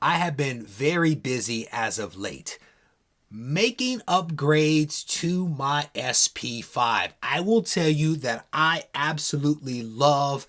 I have been very busy as of late making upgrades to my SP5. I will tell you that I absolutely love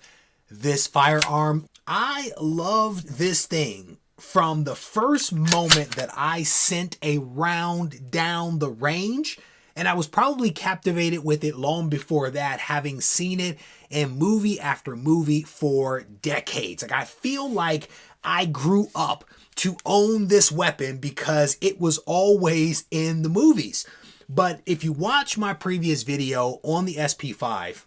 this firearm. I loved this thing from the first moment that I sent a round down the range, and I was probably captivated with it long before that, having seen it in movie after movie for decades. Like, I feel like I grew up to own this weapon because it was always in the movies. But if you watch my previous video on the SP5,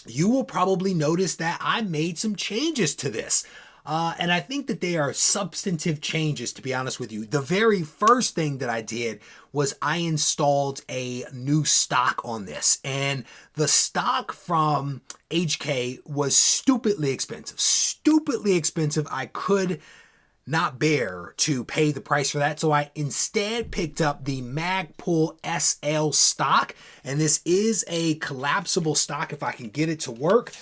you will probably notice that I made some changes to this. And I think that they are substantive changes, to be honest with you. The very first thing that I did was I installed a new stock on this. And the stock from HK was stupidly expensive. Stupidly expensive. I could not bear to pay the price for that. So I instead picked up the Magpul SL stock. And this is a collapsible stock if I can get it to work.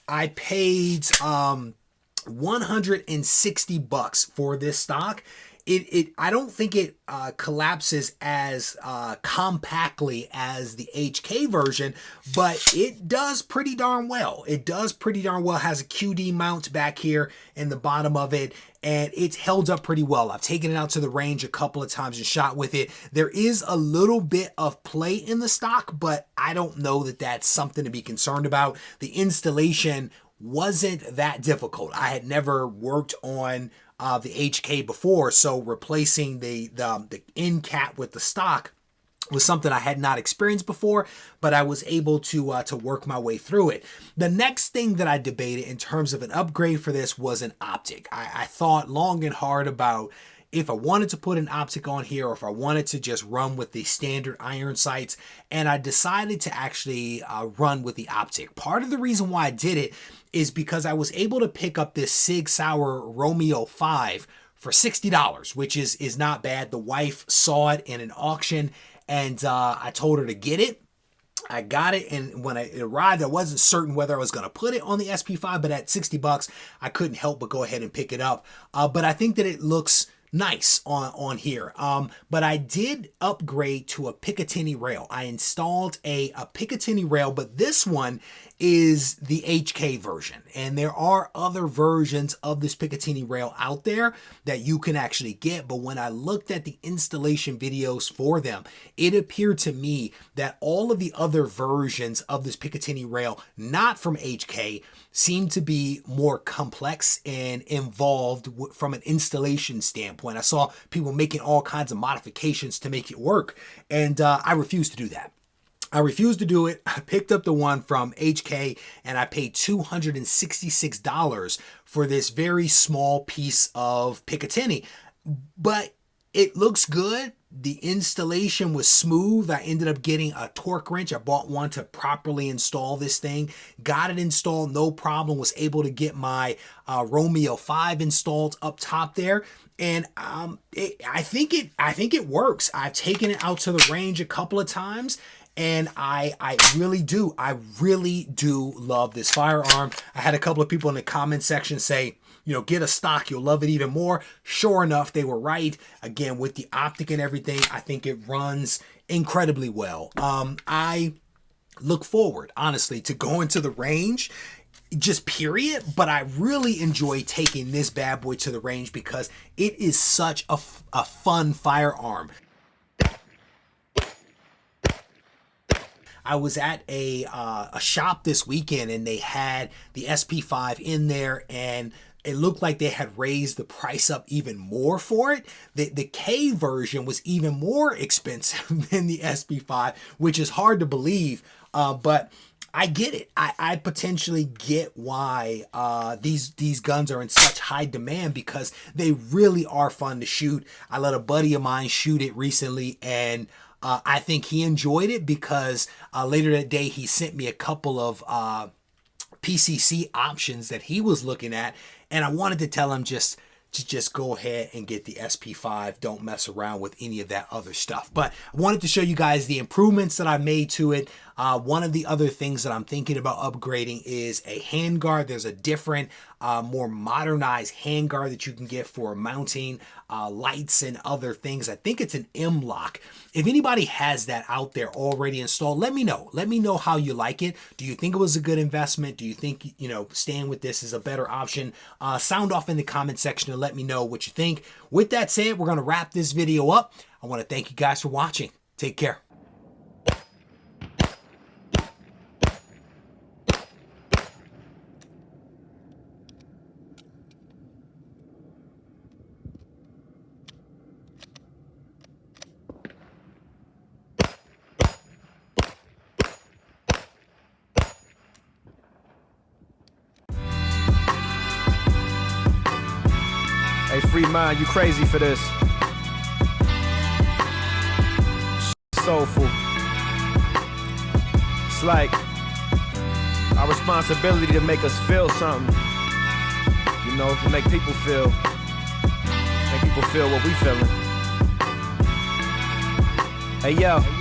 I paid $160 for this stock. I don't think it collapses as compactly as the HK version, but it does pretty darn well. It does pretty darn well. It has a QD mount back here in the bottom of it, and it's held up pretty well. I've taken it out to the range a couple of times and shot with it. There is a little bit of play in the stock, but I don't know that that's something to be concerned about. The installation wasn't that difficult. I had never worked on the HK before, so replacing the end cap with the stock was something I had not experienced before, but I was able to work my way through it. The next thing that I debated in terms of an upgrade for this was an optic. I thought long and hard about if I wanted to put an optic on here or if I wanted to just run with the standard iron sights, and I decided to actually run with the optic. Part of the reason why I did it is because I was able to pick up this Sig Sauer Romeo 5 for $60, which is not bad. The wife saw it in an auction, and I told her to get it. I got it, and when it arrived, I wasn't certain whether I was going to put it on the SP5, but at $60, I couldn't help but go ahead and pick it up. But I think that it looks nice on here. But I did upgrade to a Picatinny rail. I installed a Picatinny rail, but this one is the HK version. And there are other versions of this Picatinny rail out there that you can actually get. But when I looked at the installation videos for them, it appeared to me that all of the other versions of this Picatinny rail, not from HK, seem to be more complex and involved from an installation standpoint. I saw people making all kinds of modifications to make it work, and I refused to do that. I refused to do it. I picked up the one from HK, and I paid $266 for this very small piece of Picatinny. But it looks good. The installation was smooth. I ended up getting a torque wrench. I bought one to properly install this thing. Got it installed, no problem. Was able to get my Romeo 5 installed up top there. And I think it works. I've taken it out to the range a couple of times, and I really do love this firearm. I had a couple of people in the comment section say, you know, get a stock, you'll love it even more. Sure enough, they were right. Again, with the optic and everything, I think it runs incredibly well. I look forward, honestly, to going to the range, just period. But I really enjoy taking this bad boy to the range because it is such a fun firearm. I was at a shop this weekend, and they had the SP5 in there, and it looked like they had raised the price up even more for it. The K version was even more expensive than the SP5, which is hard to believe, but I get it. I potentially get why these guns are in such high demand, because they really are fun to shoot. I let a buddy of mine shoot it recently, and I think he enjoyed it because later that day he sent me a couple of PCC options that he was looking at, and I wanted to tell him just go ahead and get the SP5. Don't mess around with any of that other stuff. But I wanted to show you guys the improvements that I made to it. One of the other things that I'm thinking about upgrading is a handguard. There's a different, more modernized handguard that you can get for mounting lights and other things. I think it's an M-lock. If anybody has that out there already installed, let me know. Let me know how you like it. Do you think it was a good investment? Do you think, staying with this is a better option? Sound off in the comment section and let me know what you think. With that said, we're going to wrap this video up. I want to thank you guys for watching. Take care. Hey, free mind, you crazy for this. Soulful. It's like our responsibility to make us feel something. To make people feel what we feeling. Hey, yo.